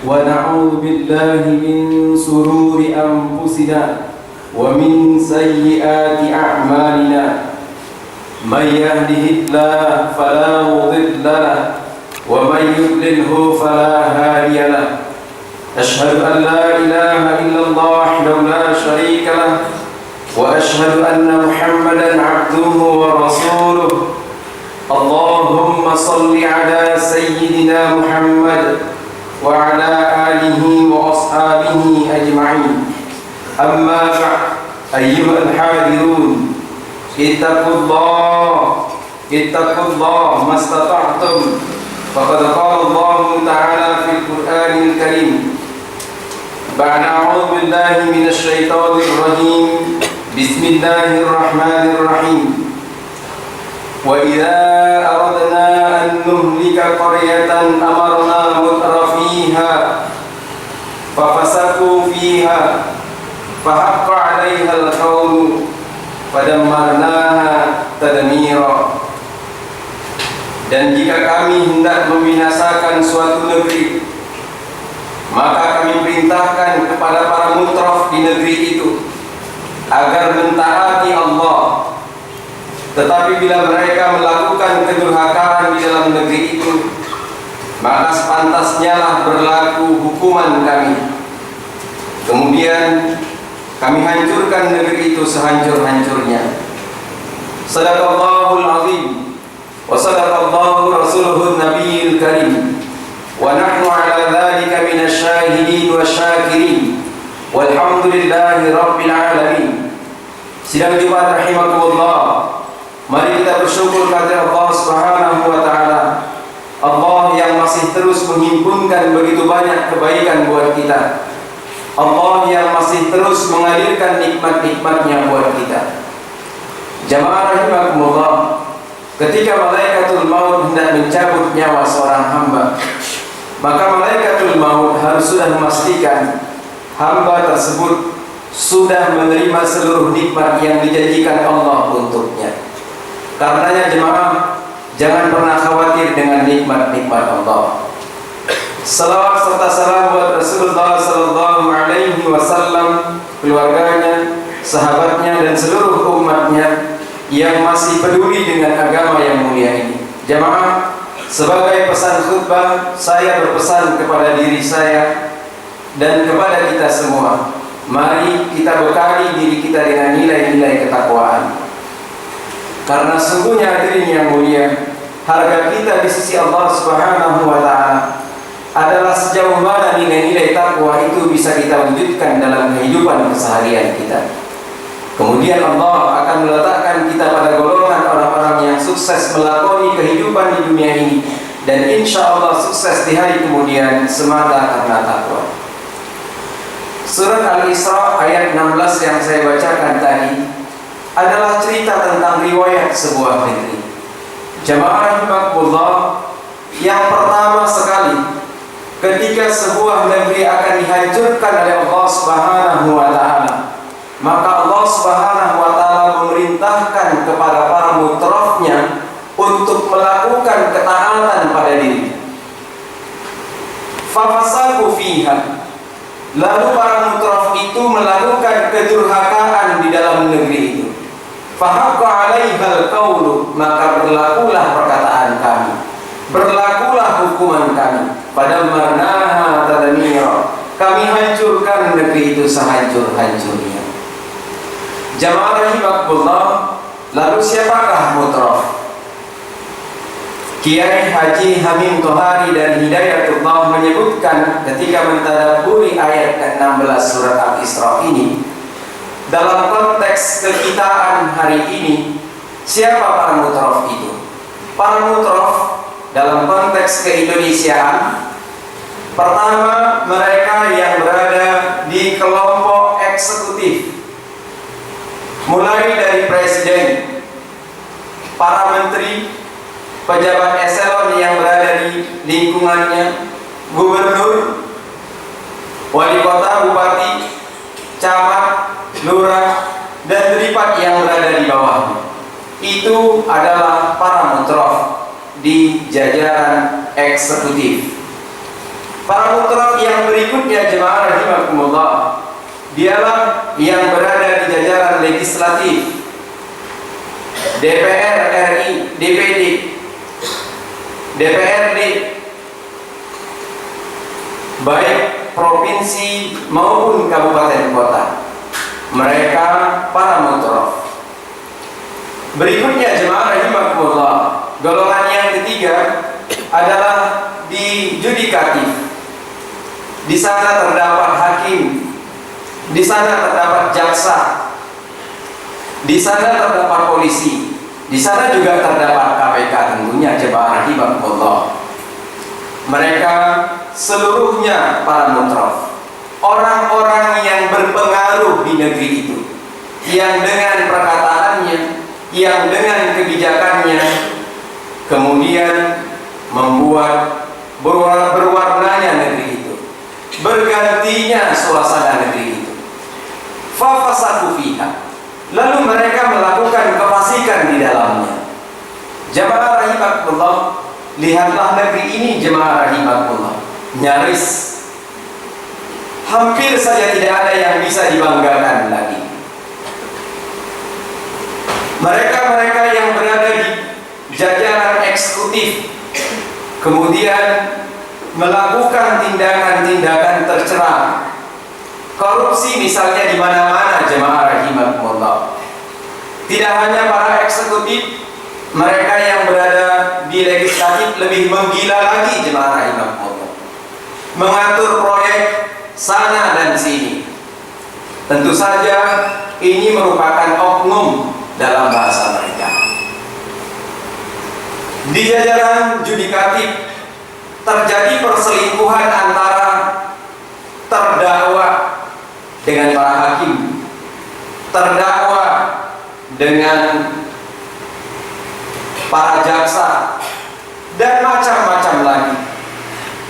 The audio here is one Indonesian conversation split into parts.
ونعوذ بالله من شرور أنفسنا ومن سيئات أعمالنا من يهده الله فلا مضل له ومن يضلله فلا هادي له أشهد أن لا إله إلا الله وحده لا شريك له وأشهد أن محمدا عبده ورسوله اللهم صل على سيدنا محمد وعلى آله وأصحابه أجمعين أما بعد أيها الحاضرون اتقوا الله ما استطعتم فقد قال الله تعالى في القرآن الكريم بعد أعوذ بالله من الشيطان الرجيم بسم الله الرحمن الرحيم وإذا أردنا أن نهلك قرية أمرنا مترفيها ففسقوا فيها فحق عليها القول فدمرناها تدميرا. Dan jika kami hendak membinasakan suatu negeri, maka kami perintahkan kepada para mutraf di negeri itu agar mentaati Allah. Tetapi bila mereka melakukan kedurhakaan di dalam negeri itu, maka sepantasnya lah berlaku hukuman kami. Kemudian kami hancurkan negeri itu sehancur-hancurnya. Sadaqallahul azim wa sadaqallahu rasuluhun nabiyil karim wa nahnu ala dhalika minasyahidin wa syakirin walhamdulillahi rabbil alamin. Sidang Jumat rahimakumullah, mari kita bersyukur kepada Allah Subhanahu wa taala. Allah yang masih terus menghimpunkan begitu banyak kebaikan buat kita. Allah yang masih terus mengalirkan nikmat-nikmatnya buat kita. Jamaah rahimakumullah, ketika malaikatul maut hendak mencabut nyawa seorang hamba, maka malaikatul maut harus sudah memastikan hamba tersebut sudah menerima seluruh nikmat yang dijanjikan Allah untuknya. Karenanya jemaah, jangan pernah khawatir dengan nikmat-nikmat Allah. Salawat serta salam buat Rasulullah sallallahu alaihi wasallam, keluarganya, sahabatnya dan seluruh umatnya yang masih peduli dengan agama yang mulia ini. Jemaah, sebagai pesan khutbah, saya berpesan kepada diri saya dan kepada kita semua, mari kita bekali diri kita dengan nilai-nilai ketakwaan. Karena sungguhnya hadirin yang mulia, harga kita di sisi Allah Subhanahu wa taala adalah sejauh mana nilai-nilai takwa itu bisa kita wujudkan dalam kehidupan keseharian kita. Kemudian Allah akan meletakkan kita pada golongan orang-orang yang sukses melakoni kehidupan di dunia ini, dan insya Allah sukses di hari kemudian semata karena takwa. Surat Al-Isra ayat 16 yang saya bacakan tadi adalah cerita tentang riwayat sebuah negeri. Jamaah rahimakumullah, yang pertama sekali ketika sebuah negeri akan dihancurkan oleh Allah Subhanahu wa taala, maka Allah Subhanahu wa taala memerintahkan kepada para mutrafnya untuk melakukan ketaatan pada diri. Fafasaku fiha, lalu para mutraf itu melakukan kedurhakaan di dalam negeri itu. Fahaqqa 'alaihal qaulu, maka berlakulah perkataan kami, berlakulah hukuman kami. Fadammarnaha tadmira, kami hancurkan negeri itu sehancur-hancurnya. Jamaah rahimakumullah, lalu siapakah mutraf? Kiai Haji Hamim Tohari dan Hidayatullah menyebutkan ketika mentadabburi ayat ke-16 surat Al-Isra ini, dalam konteks kekitaan hari ini, siapa para mutraf itu? Para mutraf dalam konteks keindonesiaan, pertama, mereka yang berada di kelompok eksekutif, mulai dari presiden, para menteri, pejabat eselon yang berada di lingkungannya, gubernur, wali kota, bupati, camat, lurah, dan beripat yang berada di bawahnya. Itu adalah para mutraf di jajaran eksekutif. Para mutraf yang berikutnya jemaah rahimakumullah, dialah yang berada di jajaran legislatif, DPR RI, DPD, DPRD, baik provinsi maupun kabupaten kota. Mereka para mutraf. Berikutnya jemaah rahimakumullah, golongan yang ketiga adalah di yudikatif. Di sana terdapat hakim, di sana terdapat jaksa, di sana terdapat polisi, di sana juga terdapat KPK tentunya jemaah rahimakumullah. Mereka seluruhnya para mutraf, orang-orang yang berpengaruh di negeri itu, yang dengan perkataannya, yang dengan kebijakannya kemudian membuat berwarnanya negeri itu, bergantinya suasana negeri itu. Fafasaku fiha, lalu mereka melakukan kefasikan di dalamnya. Jemaah rahimakumullah, lihatlah negeri ini jemaah rahimakumullah, nyaris hampir saja tidak ada yang bisa dibanggakan lagi. Mereka-mereka yang berada di jajaran eksekutif kemudian melakukan tindakan-tindakan tercela, korupsi misalnya di mana-mana jemaah rahimakumullah. Tidak hanya para eksekutif, mereka yang berada di legislatif lebih menggila lagi jemaah rahimakumullah, mengatur proyek sana dan sini. Tentu saja ini merupakan oknum dalam bahasa mereka. Di jajaran yudikatif terjadi perselingkuhan antara terdakwa dengan para hakim, terdakwa dengan para jaksa, dan macam-macam lagi.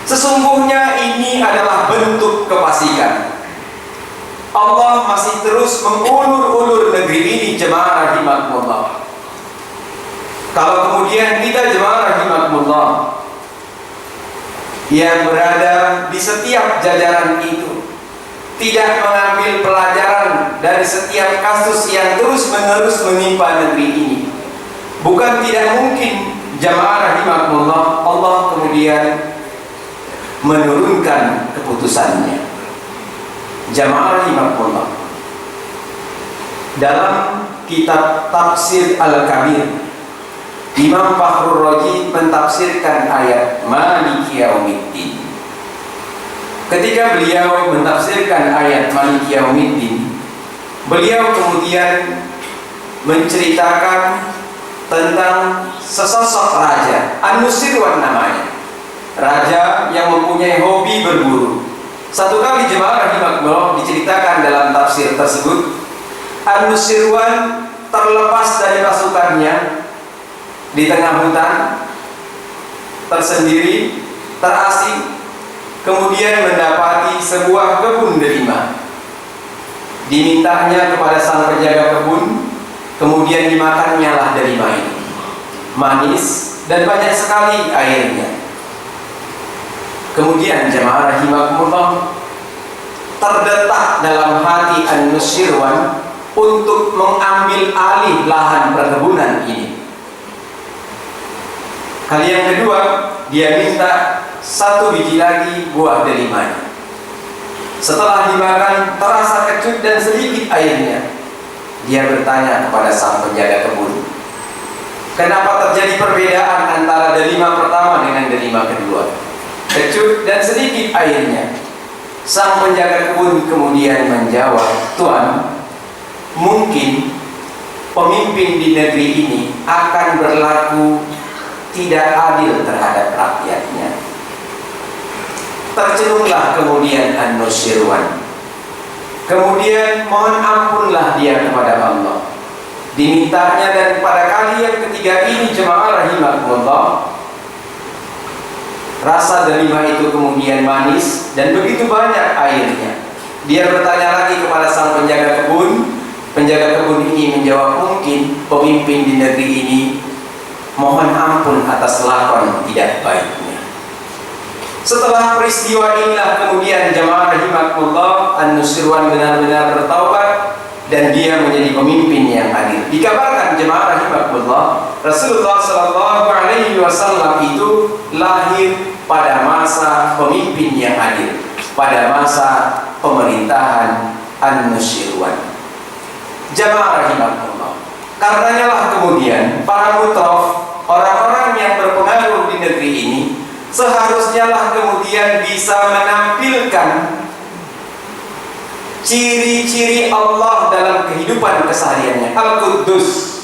Sesungguhnya ini adalah bentuk kefasikan. Allah masih terus mengulur-ulur negeri ini jemaah rahimakumullah. Kalau kemudian kita jemaah rahimakumullah yang berada di setiap jajaran itu tidak mengambil pelajaran dari setiap kasus yang terus-menerus menimpa negeri ini, bukan tidak mungkin jemaah rahimakumullah Allah kemudian menurunkan keputusannya. Jemaah rahimakumullah, dalam kitab Tafsir Al-Kabir, Imam Fakhrur Razi mentafsirkan ayat Maliki Yaumiddin. Ketika beliau mentafsirkan ayat Maliki Yaumiddin, beliau kemudian menceritakan tentang sesosok raja, An-Nusirwan namanya, raja yang mempunyai hobi berburu. Satu kali jemaah rahimakumullah diceritakan dalam tafsir tersebut, An-Nusirwan terlepas dari pasukannya di tengah hutan, tersendiri, terasing, kemudian mendapati sebuah kebun delima. Dimintanya kepada sang penjaga kebun, kemudian dimakannya lah delima ini. Manis dan banyak sekali airnya. Kemudian jemaah rahimakumullah, terdetak dalam hati An-Nusirwan untuk mengambil alih lahan perkebunan ini. Kali yang kedua, dia minta 1 biji lagi buah delimanya. Setelah dimakan, terasa kecut dan sedikit airnya. Dia bertanya kepada sang penjaga kebun, kenapa terjadi perbedaan antara delima pertama dengan delima kedua? Kecut dan sedikit airnya. Sang penjaga kebun kemudian menjawab, Tuan, mungkin pemimpin di negeri ini akan berlaku tidak adil terhadap rakyatnya. Tercenunglah kemudian An-Nusirwan. Kemudian mohon ampunlah dia kepada Allah. Dimintanya, dan pada kali yang ketiga ini jemaah rahimakumullah, rasa delima itu kemudian manis dan begitu banyak airnya. Dia bertanya lagi kepada sang penjaga kebun. Penjaga kebun ini menjawab, mungkin pemimpin di negeri ini mohon ampun atas lakon tidak baiknya. Setelah peristiwa inilah kemudian jemaah rahimakumullah An-Nusirwan benar-benar bertaubat dan dia menjadi pemimpin yang adil. Dikabarkan jemaah rahimakumullah, Rasulullah sallallahu alaihi wasallam itu lahir pada masa pemimpin yang adil, pada masa pemerintahan An-Nusirwan. Jemaah rahimakumullah, karenanya lah kemudian para mutraf, orang-orang yang berpengaruh di negeri ini, seharusnya lah kemudian bisa menampilkan ciri-ciri Allah dalam kehidupan kesehariannya. Al-Quddus,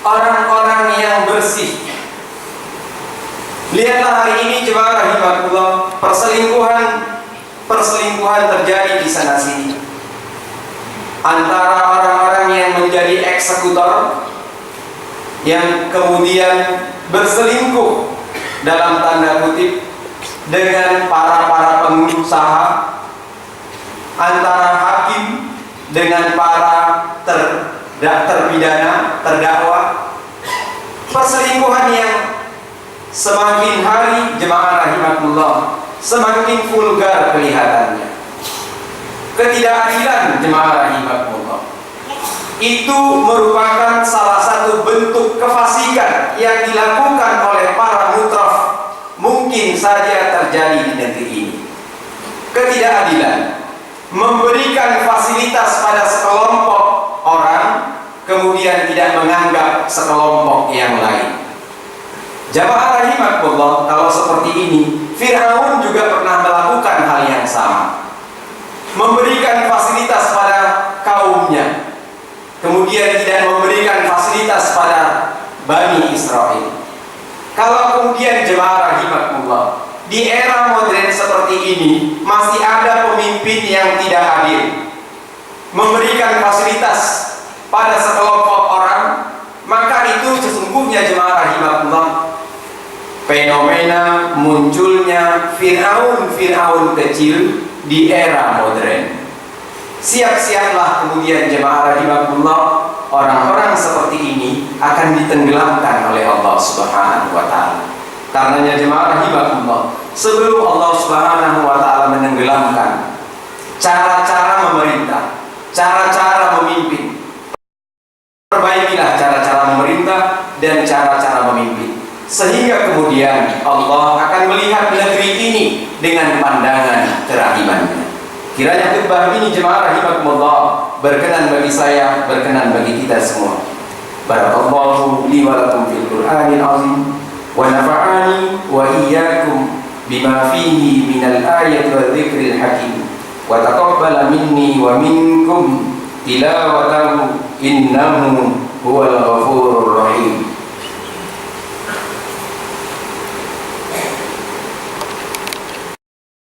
orang-orang yang bersih. Lihatlah hari ini jemaah rahimakumullah, perselingkuhan terjadi di sana sini antara orang-orang yang menjadi eksekutor, yang kemudian berselingkuh dalam tanda kutip dengan para pengusaha, antara hakim dengan para terpidana, terdakwa. Perselingkuhan yang semakin hari jemaah rahimakumullah semakin vulgar kelihatannya. Ketidakadilan jemaah rahimakumullah itu merupakan salah satu bentuk kefasikan yang dilakukan oleh para mutraf, mungkin saja terjadi di negeri ini. Ketidakadilan, memberikan fasilitas pada sekelompok orang, kemudian tidak menganggap sekelompok yang lain. Jamaah rahimakumullah, kalau seperti ini, Fir'aun juga pernah melakukan hal yang sama, memberikan fasilitas pada kaumnya, kemudian tidak memberikan fasilitas pada Bani Israel. Kalau kemudian jemaah rahimakumullah, di era modern seperti ini masih ada pemimpin yang tidak adil, memberikan fasilitas pada sekelompok orang, maka itu sesungguhnya jemaah rahimakumullah fenomena munculnya Fir'aun kecil di era modern. Siap-siaplah kemudian jemaah rahimakumullah, orang-orang seperti ini akan ditenggelamkan oleh Allah Subhanahu wa taala. Karenanya jemaah rahimakumullah, sebelum Allah Subhanahu wa taala menenggelamkan cara-cara memerintah, cara-cara memimpin, perbaikilah cara-cara memerintah dan cara-cara memimpin, sehingga kemudian Allah akan melihat negeri ini dengan pandangan kerahimannya. Kiranya khutbah ini jemaah rahimakumullah berkenan bagi saya, berkenan bagi kita semua. Barakallahu li wa lakum fil Qur'anil azim wa nafa'ani wa iyyakum bima fihi minal ayati wa dzikril hakim wa taqabbala minni wa minkum tilawatahu innahu huwal ghafurur rahim.